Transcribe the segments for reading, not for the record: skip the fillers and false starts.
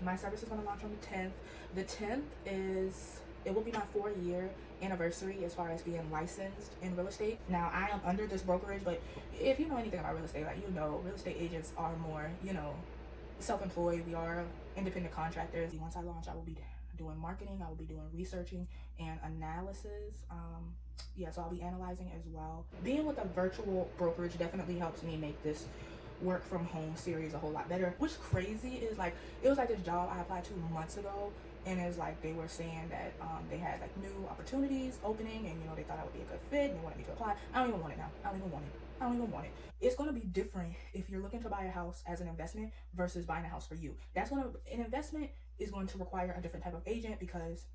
my service is going to launch on the 10th. The 10th it will be my 4-year anniversary as far as being licensed in real estate. Now, I am under this brokerage, but if you know anything about real estate, like, real estate agents are more, self-employed. We are independent contractors. Once I launch, I will be doing marketing, I will be doing researching and analysis. So I'll be analyzing as well. Being with a virtual brokerage definitely helps me make this work from home series a whole lot better. What's crazy is, like, it was like this job I applied 2 months ago, and it's like they were saying that they had like new opportunities opening, and they thought I would be a good fit and they wanted me to apply. I don't even want it now. I don't even want it. It's going to be different if you're looking to buy a house as an investment versus buying a house for you. An investment is going to require a different type of agent, because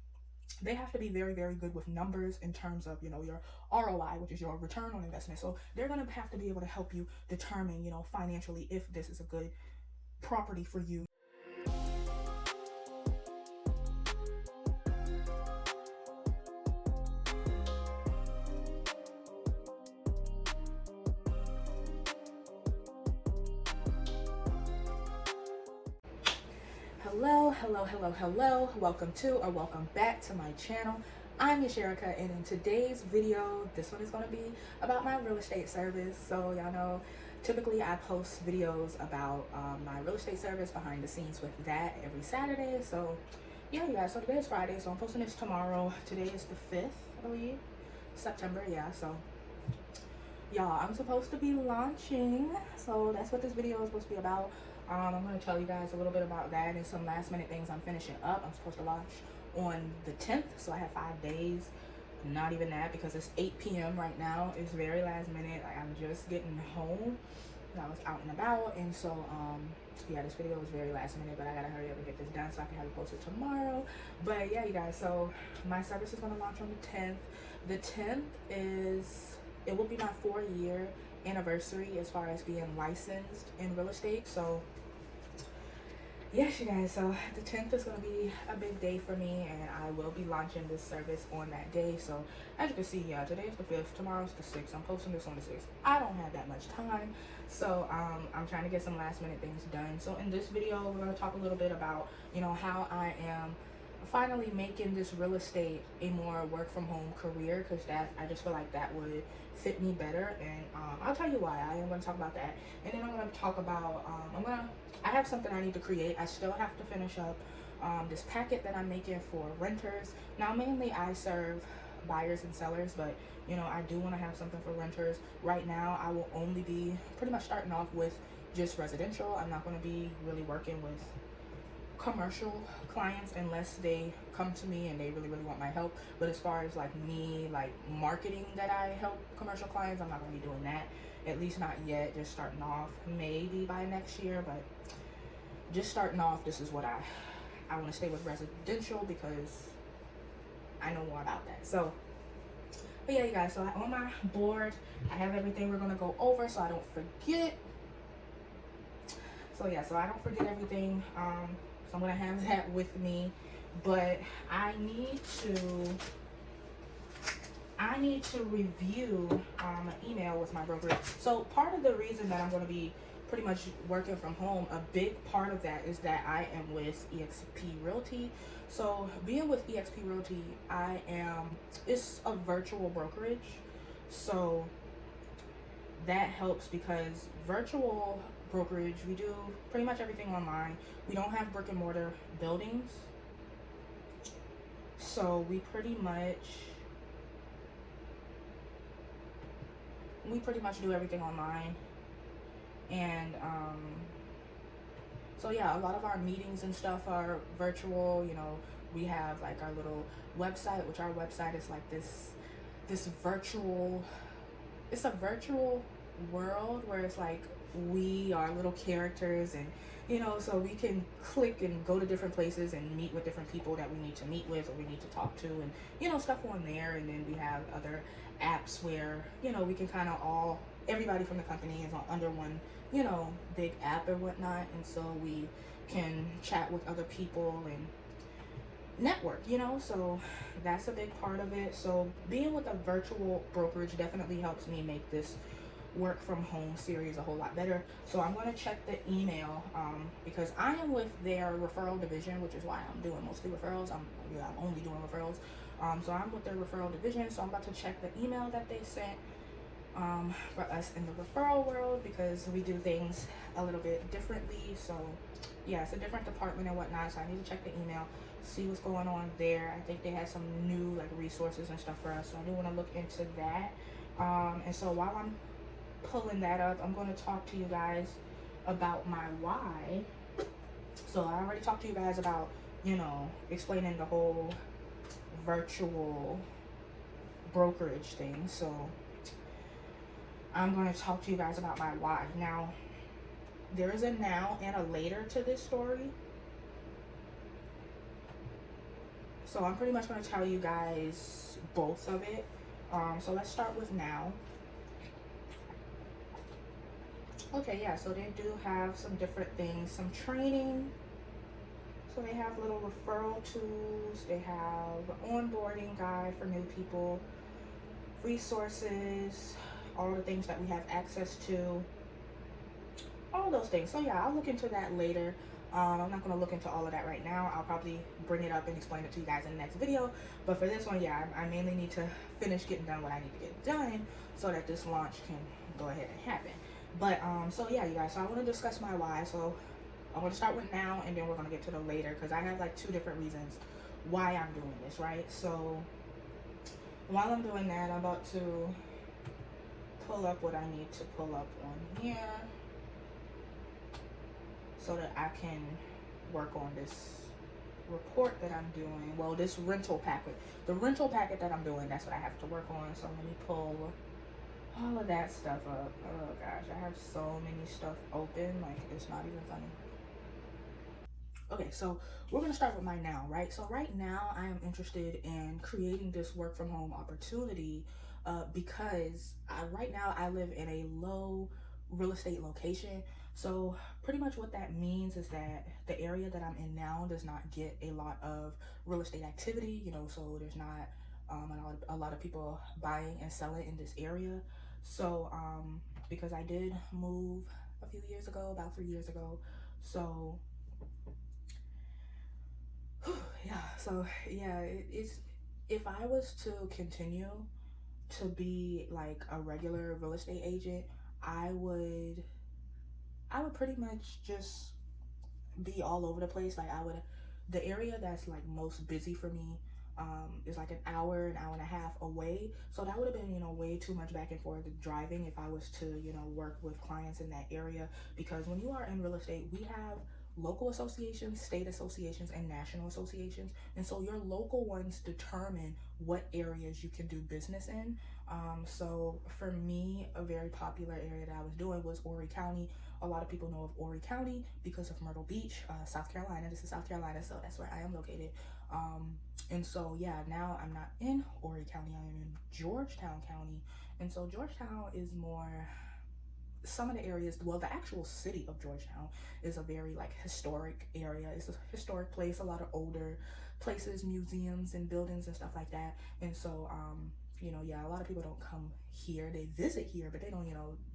they have to be very, very good with numbers in terms of, your ROI, which is your return on investment. So they're going to have to be able to help you determine, financially, if this is a good property for you. Hello. Welcome back to my channel. I'm Yashirika, and in today's video, this one is going to be about my real estate service. So y'all know, typically I post videos about my real estate service, behind the scenes with that, every Saturday. So yeah, you guys, so today is Friday, so I'm posting this tomorrow. Today is the 5th, I believe, September. Yeah, so y'all, I'm supposed to be launching, so that's what this video is supposed to be about. I'm going to tell you guys a little bit about that and some last minute things I'm finishing up. I'm supposed to launch on the 10th, so I have 5 days. Not even that, because it's 8 p.m. right now. It's very last minute. Like, I'm just getting home. I was out and about, and so yeah, this video was very last minute, but I gotta hurry up and get this done so I can have it posted tomorrow. But yeah, you guys, so my service is going to launch on the 10th. The 10th it will be my 4-year anniversary as far as being licensed in real estate. So yes, you guys, so the 10th is going to be a big day for me, and I will be launching this service on that day. So as you can see, yeah, today is the 5th, tomorrow's the 6th. I'm posting this on the 6th. I don't have that much time, so I'm trying to get some last minute things done. So in this video, we're going to talk a little bit about, how I am finally making this real estate a more work from home career, because I just feel like that would fit me better. And I'll tell you why. I am going to talk about that, and then I'm going to talk about I have something I need to create. I still have to finish up this packet that I'm making for renters. Now, mainly I serve buyers and sellers, but I do want to have something for renters. Right now, I will only be pretty much starting off with just residential. I'm not going to be really working with commercial clients unless they come to me and they really want my help. But as far as like me, like marketing that I help commercial clients, I'm not going to be doing that, at least not yet. Just starting off, maybe by next year, but just starting off, this is what I want to stay with residential, because I know more about that. So but yeah, you guys, so on my board I have everything we're going to go over, so I don't forget. So yeah, so I don't forget everything. So I'm going to have that with me, but I need to review an email with my brokerage. So part of the reason that I'm going to be pretty much working from home, a big part of that is that I am with EXP Realty. So being with EXP Realty, it's a virtual brokerage. So that helps, because virtual brokerage, we do pretty much everything online. We don't have brick and mortar buildings, so we pretty much do everything online. And so yeah, a lot of our meetings and stuff are virtual. We have like our little website, which our website is like this virtual, it's a virtual world where it's like we are little characters, and so we can click and go to different places and meet with different people that we need to meet with or we need to talk to, and stuff on there. And then we have other apps where we can kind of everybody from the company is under one big app or whatnot, and so we can chat with other people and network, so that's a big part of it. So being with a virtual brokerage definitely helps me make this work from home series a whole lot better. So I'm going to check the email because I am with their referral division, which is why I'm doing mostly referrals. I'm only doing referrals. So I'm with their referral division. So I'm about to check the email that they sent for us in the referral world, because we do things a little bit differently. So yeah, it's a different department and whatnot. So I need to check the email, see what's going on there. I think they had some new like resources and stuff for us. So I do want to look into that. And so while I'm pulling that up, I'm going to talk to you guys about my why. So I already talked to you guys about, explaining the whole virtual brokerage thing. So I'm going to talk to you guys about my why. Now, there is a now and a later to this story. So I'm pretty much going to tell you guys both of it. So let's start with now. Okay, yeah, so they do have some different things, some training. So they have little referral tools. They have onboarding guide for new people, resources, all the things that we have access to, all those things. So yeah, I'll look into that later. I'm not going to look into all of that right now. I'll probably bring it up and explain it to you guys in the next video. But for this one, yeah, I mainly need to finish getting done what I need to get done so that this launch can go ahead and happen. But so yeah, you guys, so I want to discuss my why. So I'm going to start with now, and then we're going to get to the later, because I have like 2 different reasons why I'm doing this, right? So while I'm doing that, I'm about to pull up what I need to pull up on here so that I can work on this report that I'm doing. Well, this rental packet. The rental packet that I'm doing, that's what I have to work on. So let me pull all of that stuff up. Oh gosh, I have so many stuff open, like it's not even funny. Okay, so we're gonna start with my now, right? So right now I am interested in creating this work from home opportunity because right now I live in a low real estate location. So pretty much what that means is that the area that I'm in now does not get a lot of real estate activity, so there's not a lot of people buying and selling in this area. So because I did move a few years ago, about 3 years ago, so it's, if I was to continue to be like a regular real estate agent, I would pretty much just be all over the place. Like the area that's like most busy for me is like an hour and a half away. So that would have been, way too much back and forth driving if I was to, work with clients in that area. Because when you are in real estate, we have local associations, state associations, and national associations. And so your local ones determine what areas you can do business in. So for me, a very popular area that I was doing was Horry County. A lot of people know of Horry County because of Myrtle Beach, South Carolina. This is South Carolina, so that's where I am located. And so yeah, now I'm not in Horry County, I am in Georgetown County. And so Georgetown is more, some of the areas, well, the actual city of Georgetown is a very like historic area. It's a historic place, a lot of older places, museums and buildings and stuff like that. And so yeah, a lot of people don't come here. They visit here, but they don't,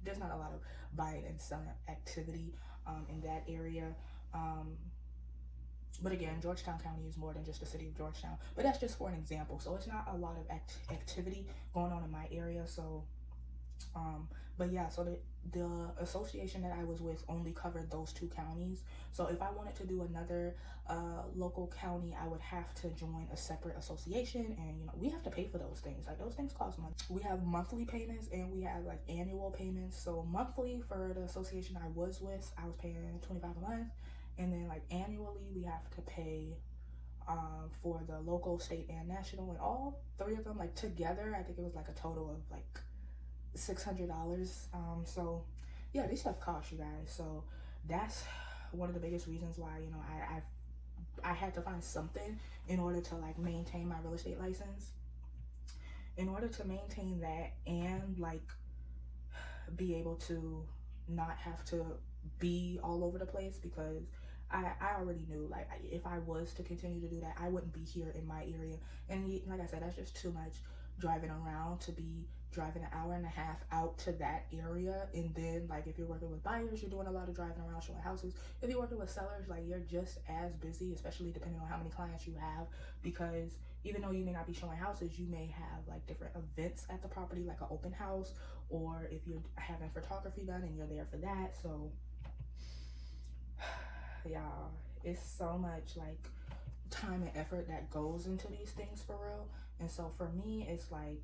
there's not a lot of buying and selling activity in that area. But again, Georgetown County is more than just the city of Georgetown. But that's just for an example. So it's not a lot of activity going on in my area. So but yeah, so the association that I was with only covered those 2 counties. So if I wanted to do another local county, I would have to join a separate association, and we have to pay for those things. Like those things cost money. We have monthly payments and we have like annual payments. So monthly for the association I was with, I was paying $25 a month, and then like annually we have to pay for the local, state, and national, and all 3 of them like together. I think it was like a total of like $600. So yeah, these stuff cost, you guys. So that's one of the biggest reasons why I had to find something in order to like maintain my real estate license, in order to maintain that and like be able to not have to be all over the place, because I already knew like if I was to continue to do that, I wouldn't be here in my area. And like I said, that's just too much driving around to be driving an hour and a half out to that area. And then like if you're working with buyers, you're doing a lot of driving around showing houses. If you're working with sellers, like you're just as busy, especially depending on how many clients you have, because even though you may not be showing houses, you may have like different events at the property, like an open house, or if you're having photography done and you're there for that. So y'all, it's so much like time and effort that goes into these things for real. And so for me, it's like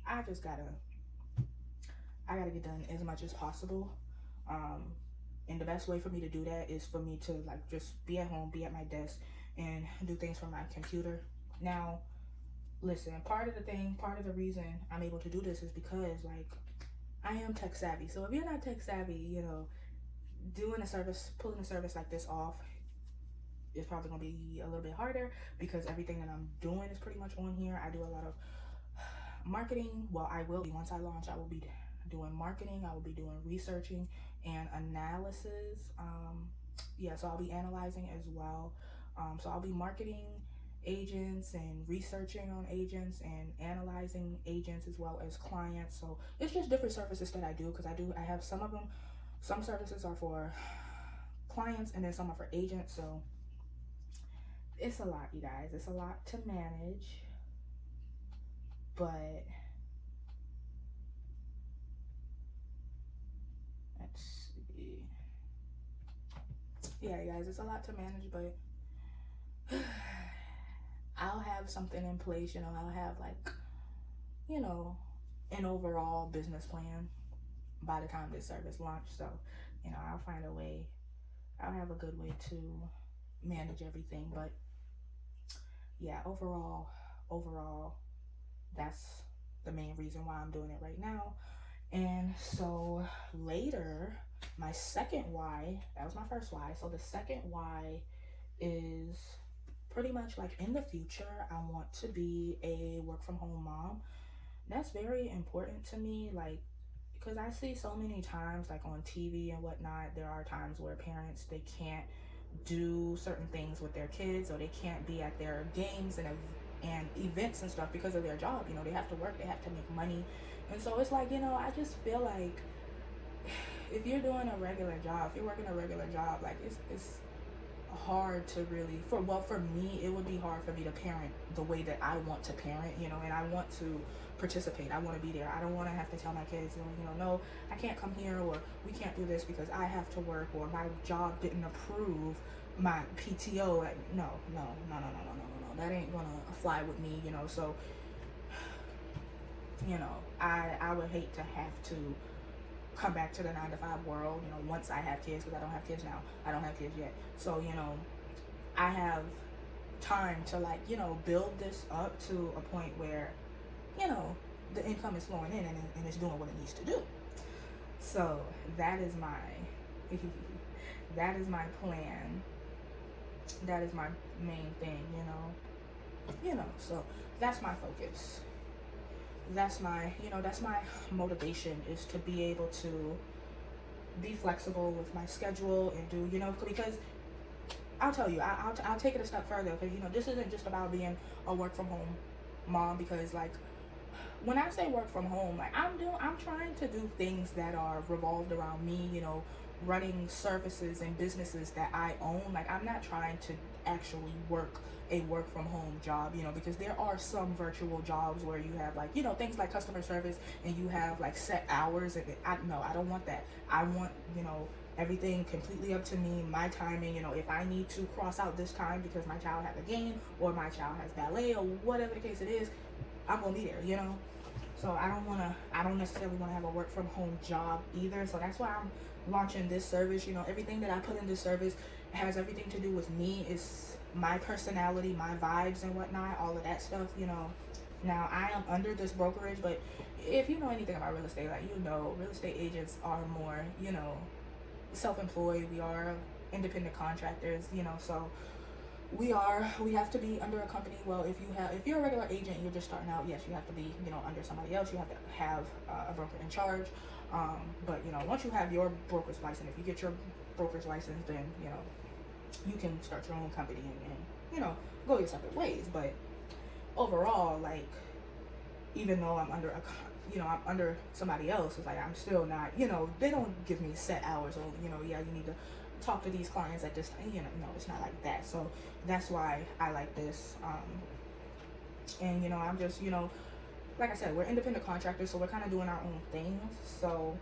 I gotta get done as much as possible. And the best way for me to do that is for me to like just be at home, be at my desk, and do things from my computer. Now, listen, part of the reason I'm able to do this is because like I am tech savvy. So if you're not tech savvy, you know, pulling a service like this off is probably gonna be a little bit harder, because everything that I'm doing is pretty much on here. I do a lot of marketing. Well, I will be, once I launch, I will be doing marketing, I will be doing researching and analysis. So I'll be analyzing as well. So I'll be marketing agents and researching on agents and analyzing agents as well as clients. So it's just different services that I do, because I have some of them. Some services are for clients and then some are for agents. So it's a lot, you guys. It's a lot to manage, but let's see. Yeah, guys, it's a lot to manage, but I'll have something in place, you know. I'll have like, you know, an overall business plan by the time this service launches. So, you know, I'll find a way. I'll have a good way to manage everything. But yeah, overall, that's the main reason why I'm doing it right now. And so later, my second why, that was my first why. So the second why is pretty much like in the future, I want to be a work from home mom. That's very important to me, like, because I see so many times like on TV and whatnot, there are times where parents, they can't do certain things with their kids, or they can't be at their games and events and stuff because of their job. You know, they have to work, they have to make money. And so it's like, you know, I just feel like if you're doing a regular job, if you're working a regular job, like it's hard to really, for me, it would be hard for me to parent the way that I want to parent, you know, and I want to participate. I want to be there. I don't want to have to tell my kids, you know, no, I can't come here, or we can't do this because I have to work, or my job didn't approve my PTO. Like, no. That ain't gonna fly with me, you know. So, you know, I would hate to have to come back to the 9-to-5 world, you know, once I have kids, because I don't have kids now. I don't have kids yet. So, you know, I have time to, like, you know, build this up to a point where, you know, the income is flowing in and it's doing what it needs to do. So that is my plan. That is my main thing, you know. So that's my focus. That's my motivation, is to be able to be flexible with my schedule and do, you know, because I'll tell you, I'll take it a step further, because, you know, this isn't just about being a work from home mom, because, like, when I say work from home, like, I'm trying to do things that are revolved around me, you know, running services and businesses that I own. Like, I'm not trying to actually work a work from home job, you know, because there are some virtual jobs where you have, like, you know, things like customer service, and you have like set hours, and I don't want that. I want, you know, everything completely up to me, my timing. You know, if I need to cross out this time because my child has a game, or my child has ballet, or whatever the case it is, I'm gonna be there, you know. So I don't necessarily want to have a work from home job either. So that's why I'm launching this service. You know, everything that I put in this service has everything to do with me. It's my personality, my vibes and whatnot, all of that stuff, you know. Now, I am under this brokerage, but if you know anything about real estate, like, you know, real estate agents are more, you know, self-employed. We are independent contractors, you know. So we have to be under a company. Well, if you're a regular agent, you're just starting out, yes, you have to be, you know, under somebody else. You have to have a broker in charge. But, you know, once you have your broker's license, if you get your broker's license, then, you know, you can start your own company and you know, go your separate ways. But overall, like, even though I'm under I'm under somebody else. It's like I'm still not, they don't give me set hours or, yeah, you need to talk to these clients at this time. No, it's not like that. So that's why I like this. And I'm just, like I said, we're independent contractors, so we're kind of doing our own things. So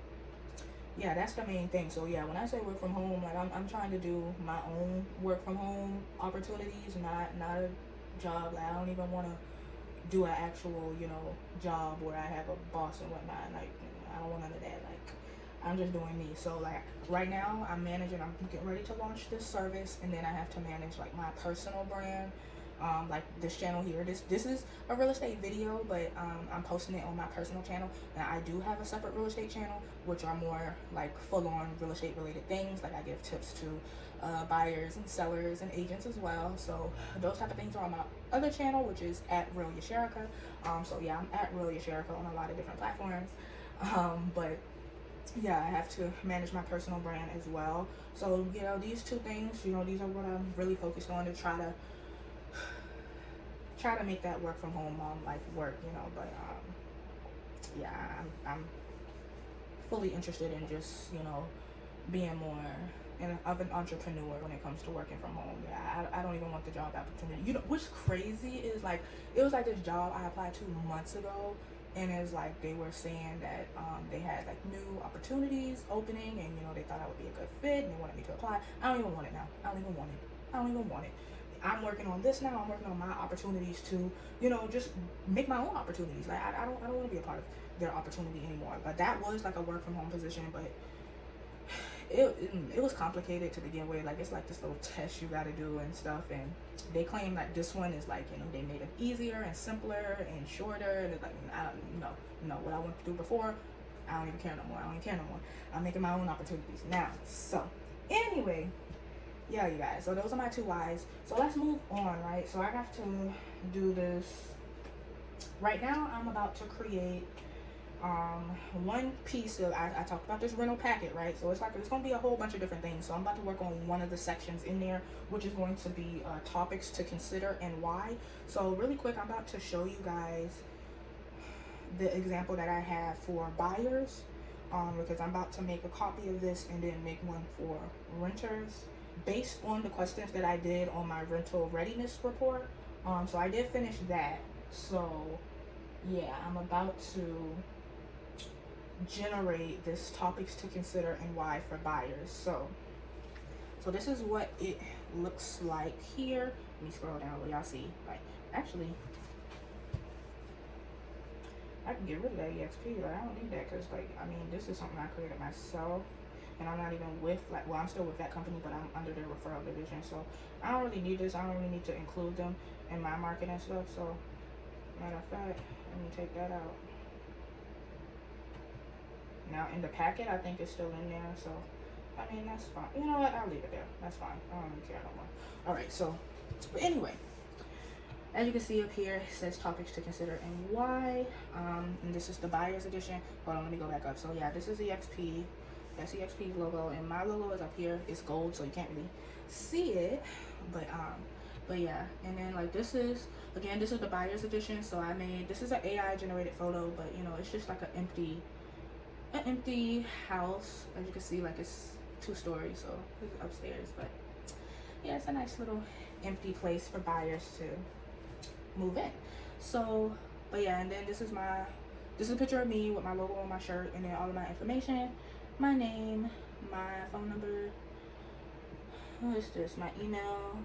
yeah, that's the main thing. So yeah, when I say work from home, like I'm trying to do my own work from home opportunities, not a job. Like I don't even want to do an actual, job where I have a boss and whatnot. Like I don't want none of that. Like I'm just doing me. So like right now I'm getting ready to launch this service, and then I have to manage like my personal brand. Like this channel here, this is a real estate video, but I'm posting it on my personal channel. Now I do have a separate real estate channel, which are more like full-on real estate related things. Like I give tips to buyers and sellers and agents as well. So those type of things are on my other channel, which is at Real Yasherica. So yeah, I'm at Real Yasherica on a lot of different platforms. But yeah, I have to manage my personal brand as well. So these two things, these are what I'm really focused on, to try to make that work from home life work, but yeah, I'm fully interested in just being more of an entrepreneur when it comes to working from home. Yeah, I don't even want the job opportunity. What's crazy is like it was like this job I applied to months ago, and it's like they were saying that they had like new opportunities opening, and they thought I would be a good fit, and they wanted me to apply. I don't even want it now. I don't even want it. I'm working on this now. I'm working on my opportunities to, just make my own opportunities. Like I don't want to be a part of their opportunity anymore. But that was like a work from home position, but it was complicated to begin with. Like it's like this little test you got to do and stuff, and they claim that this one is like they made it easier and simpler and shorter, and it's like no, what I went through before, I don't even care no more. I'm making my own opportunities now. So anyway, yeah, you guys, so those are my two whys. So let's move on, right? So I have to do this right now. I'm about to create one piece of, I talked about this rental packet, right? So it's going to be a whole bunch of different things. So I'm about to work on one of the sections in there, which is going to be topics to consider and why. So really quick, I'm about to show you guys the example that I have for buyers, because I'm about to make a copy of this and then make one for renters, based on the questions that I did on my rental readiness report. So I did finish that. So yeah, I'm about to generate this topics to consider and why for buyers. So this is what it looks like here. Let me scroll down where y'all see. Like actually, I can get rid of that EXP. Like I don't need that, because this is something I created myself. And I'm not even with, I'm still with that company, but I'm under their referral division. So I don't really need this. I don't really need to include them in my marketing stuff. So matter of fact, let me take that out. Now in the packet, I think it's still in there. So, that's fine. You know what? I'll leave it there. That's fine. I don't even care no more. All right. So, but anyway, as you can see up here, it says topics to consider and why. And this is the buyer's edition. Hold on, let me go back up. So yeah, this is EXP. That's EXP's logo, and my logo is up here. It's gold, so you can't really see it, but yeah. And then this is the buyer's edition. So this is an AI generated photo, but it's just like an empty house. As you can see, it's 2 stories, so it's upstairs. But yeah, it's a nice little empty place for buyers to move in. So, but yeah, and then this is a picture of me with my logo on my shirt, and then all of my information. My name, my phone number, what is this, my email,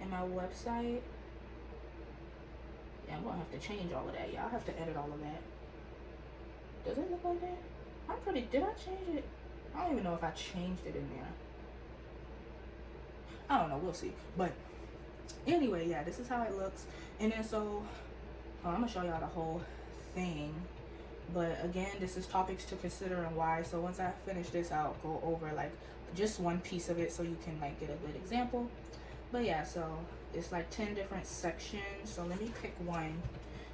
and my website. Yeah, I'm gonna have to change all of that. Yeah, I'll have to edit all of that. Does it look like that? Did I change it? I don't even know if I changed it in there. I don't know, we'll see. But anyway, yeah, this is how it looks. And then I'm gonna show y'all the whole thing. But again, this is topics to consider and why. So once I finish this, I'll go over just one piece of it so you can get a good example. But yeah, so it's 10 different sections. So let me pick one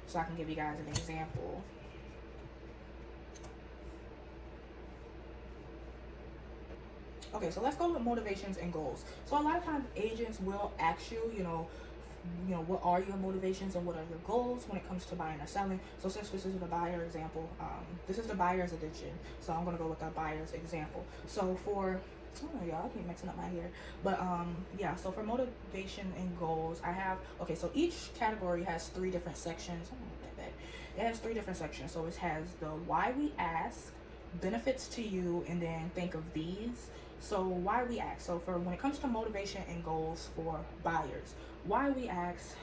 so I can give you guys an example. Okay, so let's go with motivations and goals. So a lot of times agents will ask you, what are your motivations and what are your goals when it comes to buying or selling. So since this is the buyer example, this is the buyer's edition, so I'm going to go with the buyer's example. So for y'all, I keep mixing up my hair, but yeah, so for motivation and goals, I have, okay, so each category has 3 different sections. It has 3 different sections. So it has the why we ask, benefits to you, and then think of these. So why we ask. So for when it comes to motivation and goals for buyers, why we ask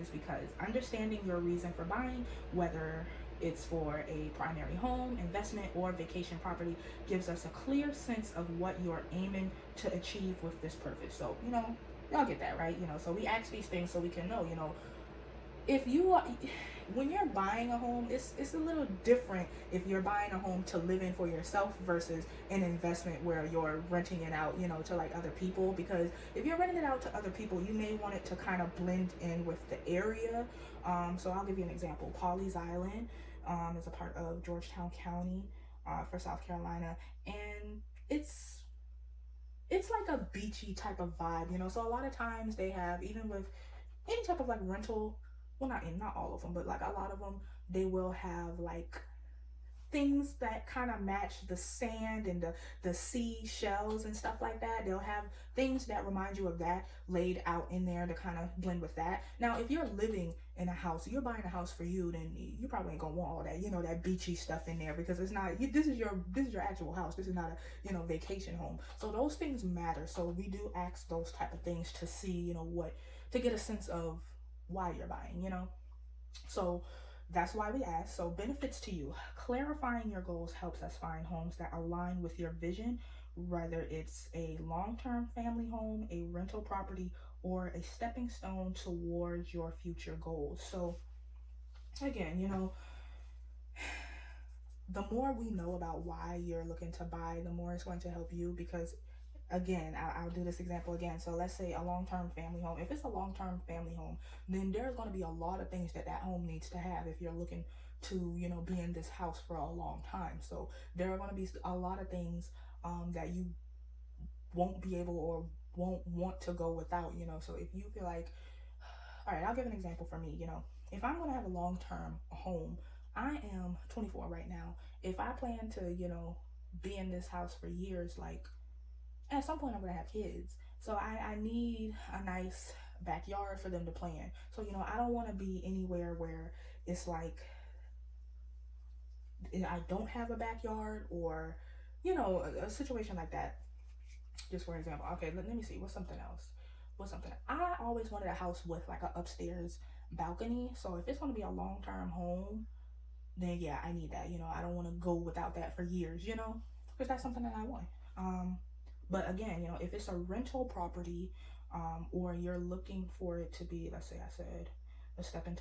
is because understanding your reason for buying, whether it's for a primary home, investment, or vacation property, gives us a clear sense of what you're aiming to achieve with this purpose. So, y'all get that, right? So we ask these things so we can know, if you are, when you're buying a home, it's a little different if you're buying a home to live in for yourself versus an investment where you're renting it out, to like other people. Because if you're renting it out to other people, you may want it to kind of blend in with the area. So I'll give you an example. Pawleys Island is a part of Georgetown County for South Carolina, and it's like a beachy type of vibe, So a lot of times they have, even with any type of like rental, well, not all of them, but like a lot of them, they will have like things that kind of match the sand and the sea shells and stuff like that. They'll have things that remind you of that laid out in there to kind of blend with that. Now, if you're living in a house, you're buying a house for you, then you probably ain't gonna want all that, that beachy stuff in there, because it's not, this is your actual house. This is not a, vacation home. So those things matter. So we do ask those type of things to see, to get a sense of why you're buying, So that's why we ask. So benefits to you. Clarifying your goals helps us find homes that align with your vision, whether it's a long-term family home, a rental property, or a stepping stone towards your future goals. So again, the more we know about why you're looking to buy, the more it's going to help you, because again, I'll do this example again. So let's say a long-term family home. If it's a long-term family home, then there's going to be a lot of things that home needs to have if you're looking to, be in this house for a long time. So there are going to be a lot of things that you won't be able or won't want to go without, So if you feel like, all right, I'll give an example for me, if I'm going to have a long-term home, I am 24 right now. If I plan to, be in this house for years, like, at some point I'm gonna have kids, so I need a nice backyard for them to play in. So I don't want to be anywhere where it's like I don't have a backyard, or a situation like that. Just for example, okay, let me see, what's something else. I always wanted a house with like a upstairs balcony. So if it's going to be a long-term home, then yeah, I need that. I don't want to go without that for years, because that's something that I want. But again, if it's a rental property, or you're looking for it to be, let's say I said, a stepping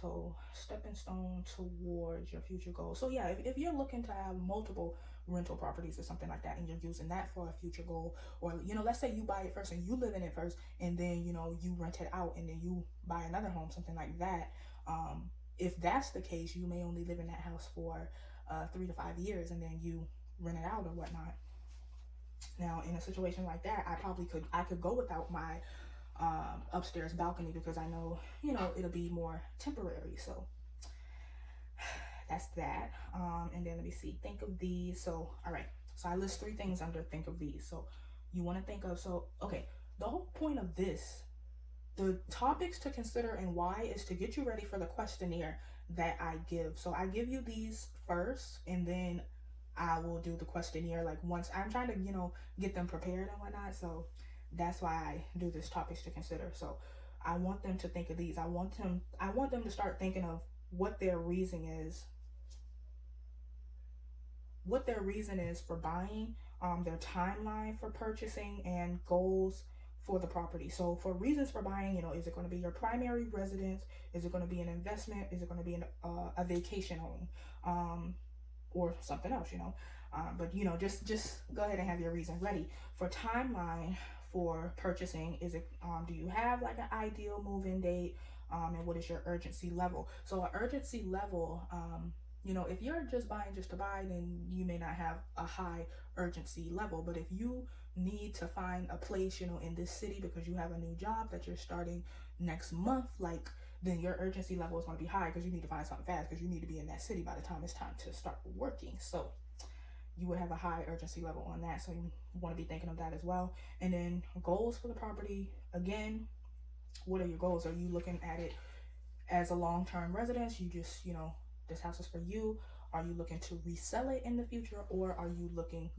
stone towards your future goals. So yeah, if you're looking to have multiple rental properties or something like that, and you're using that for a future goal, or let's say you buy it first and you live in it first, and then you rent it out and then you buy another home, something like that. If that's the case, you may only live in that house for 3 to 5 years, and then you rent it out or whatnot. Now, in a situation like that, I could go without my upstairs balcony, because I know, it'll be more temporary. So that's that. And then let me see, think of these. So, all right. So I list 3 things under think of these. So you want to think of, okay, the whole point of this, the topics to consider and why, is to get you ready for the questionnaire that I give. So I give you these first, and then I will do the questionnaire like once I'm trying to, get them prepared and whatnot. So that's why I do this topics to consider. So I want them to think of these. I want them to start thinking of what their reason is for buying, their timeline for purchasing, and goals for the property. So for reasons for buying, is it going to be your primary residence? Is it going to be an investment? Is it going to be a vacation home? Or something else, but just go ahead and have your reason ready. For timeline for purchasing, is it do you have like an ideal move-in date, and what is your urgency level? So an urgency level, if you're just buying just to buy, then you may not have a high urgency level. But if you need to find a place, in this city because you have a new job that you're starting next month, like, then your urgency level is going to be high because you need to find something fast because you need to be in that city by the time it's time to start working. So you would have a high urgency level on that. So you want to be thinking of that as well. And then goals for the property. Again, what are your goals? Are you looking at it as a long-term residence? You just, this house is for you. Are you looking to resell it in the future, or are you looking,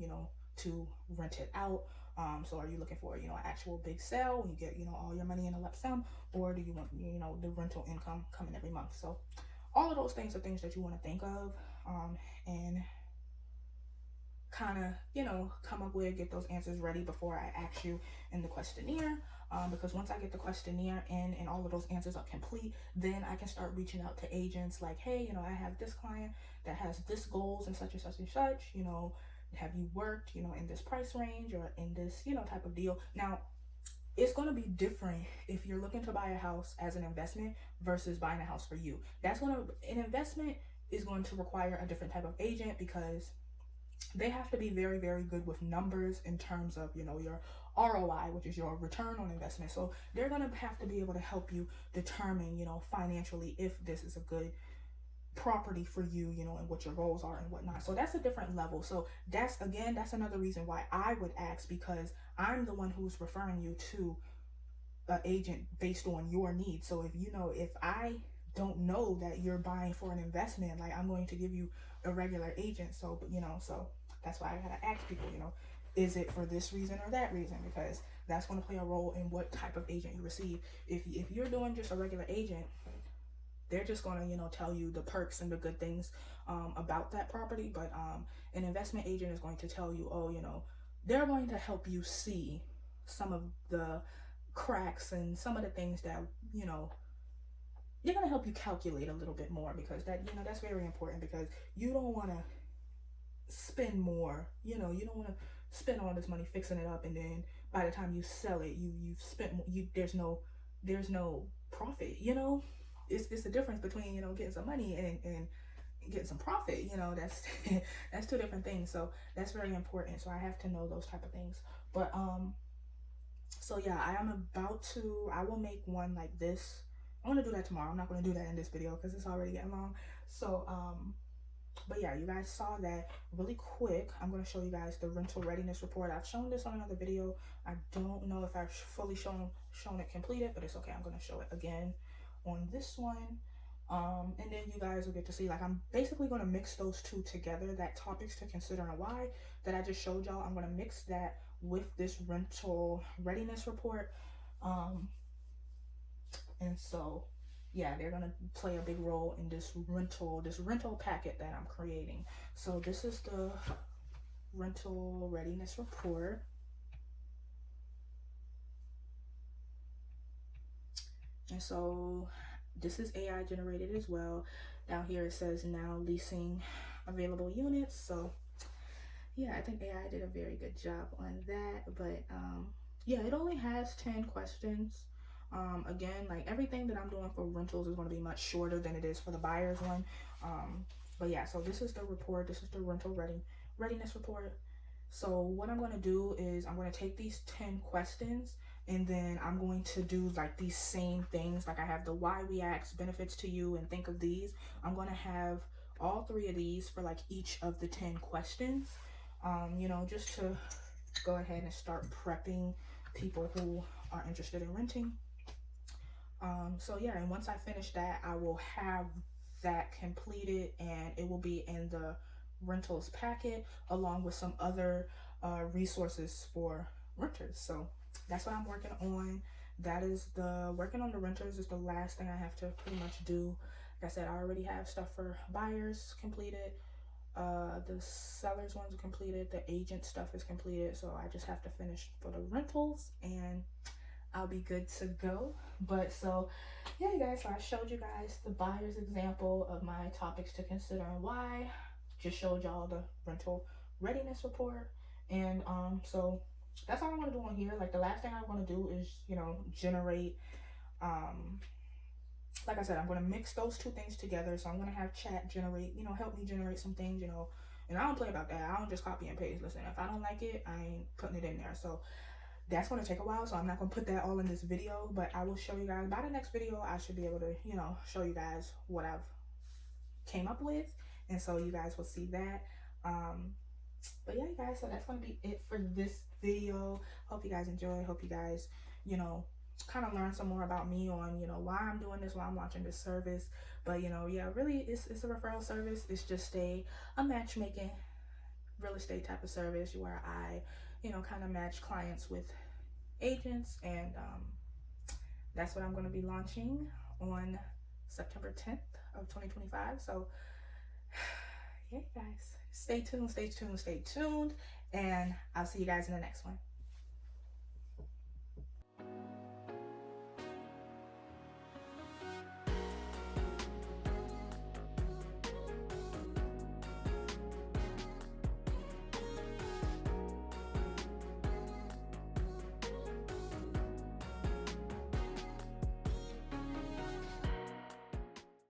to rent it out? So are you looking for, an actual big sale when you get, all your money in a lump sum, or do you want, the rental income coming every month? So all of those things are things that you want to think of, and kind of, come up with, get those answers ready before I ask you in the questionnaire. Because once I get the questionnaire in and all of those answers are complete, then I can start reaching out to agents like, hey, I have this client that has this goals and such and such and such, have you worked, in this price range or in this, type of deal. Now, it's going to be different if you're looking to buy a house as an investment versus buying a house for you. An investment is going to require a different type of agent because they have to be very, very good with numbers in terms of, your ROI, which is your return on investment. So they're going to have to be able to help you determine, financially, if this is a good property for you, and what your goals are and whatnot. So that's a different level. So that's another reason why I would ask, because I'm the one who's referring you to an agent based on your needs. So if I don't know that you're buying for an investment, like, I'm going to give you a regular agent. So, so that's why I gotta ask people, is it for this reason or that reason? Because that's going to play a role in what type of agent you receive. If you're doing just a regular agent, they're just going to, tell you the perks and the good things about that property. But an investment agent is going to tell you, they're going to help you see some of the cracks and some of the things that, they're going to help you calculate a little bit more, because that's very important, because you don't want to spend more, you don't want to spend all this money fixing it up, and then by the time you sell it, you've spent, there's no profit, it's the difference between, getting some money and getting some profit, that's that's two different things. So that's very important. So I have to know those type of things. But so yeah, I will make one like this. I want to do that tomorrow. I'm not going to do that in this video because it's already getting long. So but yeah, you guys saw that really quick. I'm going to show you guys the rental readiness report. I've shown this on another video. I don't know if I've fully shown it completed, but it's okay. I'm going to show it again on this one. And then you guys will get to see, like, I'm basically going to mix those two together, that topics to consider and why that I just showed y'all. I'm going to mix that with this rental readiness report. And so yeah, they're going to play a big role in this rental packet that I'm creating. So this is the rental readiness report. And so this is AI generated as well. Down here it says now leasing available units. So yeah, I think AI did a very good job on that. But yeah, it only has 10 questions. Again, like, everything that I'm doing for rentals is going to be much shorter than it is for the buyer's one. But yeah, so this is the report. This is the rental readiness report. So what I'm going to do is I'm going to take these 10 questions, and then I'm going to do like these same things. Like, I have the why we ask, benefits to you, and think of these. I'm going to have all 3 of these for like each of the 10 questions, just to go ahead and start prepping people who are interested in renting. So yeah, and once I finish that, I will have that completed, and it will be in the rentals packet along with some other resources for renters. So that's what I'm working on. That is working on the renters is the last thing I have to pretty much do. Like I said, I already have stuff for buyers completed. The sellers ones are completed. The agent stuff is completed. So I just have to finish for the rentals, and I'll be good to go. But so yeah, you guys, so I showed you guys the buyer's example of my topics to consider and why. Just showed y'all the rental readiness report. And so that's all I want to do on here. Like, the last thing I want to do is, generate, like I said, I'm going to mix those two things together. So I'm going to have chat generate, help me generate some things, And I don't play about that. I don't just copy and paste. Listen, if I don't like it, I ain't putting it in there. So that's going to take a while, so I'm not going to put that all in this video, but I will show you guys by the next video. I should be able to, you know, show you guys what I've came up with, and so you guys will see that. But yeah, guys, so that's going to be it for this video. Hope you guys enjoy. Hope you guys, you know, kind of learn some more about me on, you know, why I'm doing this, why I'm launching this service. But, you know, yeah, really, it's a referral service. It's just a matchmaking real estate type of service where I, you know, kind of match clients with agents, and that's what I'm going to be launching on September 10th of 2025. So yeah, guys, stay tuned, and I'll see you guys in the next one.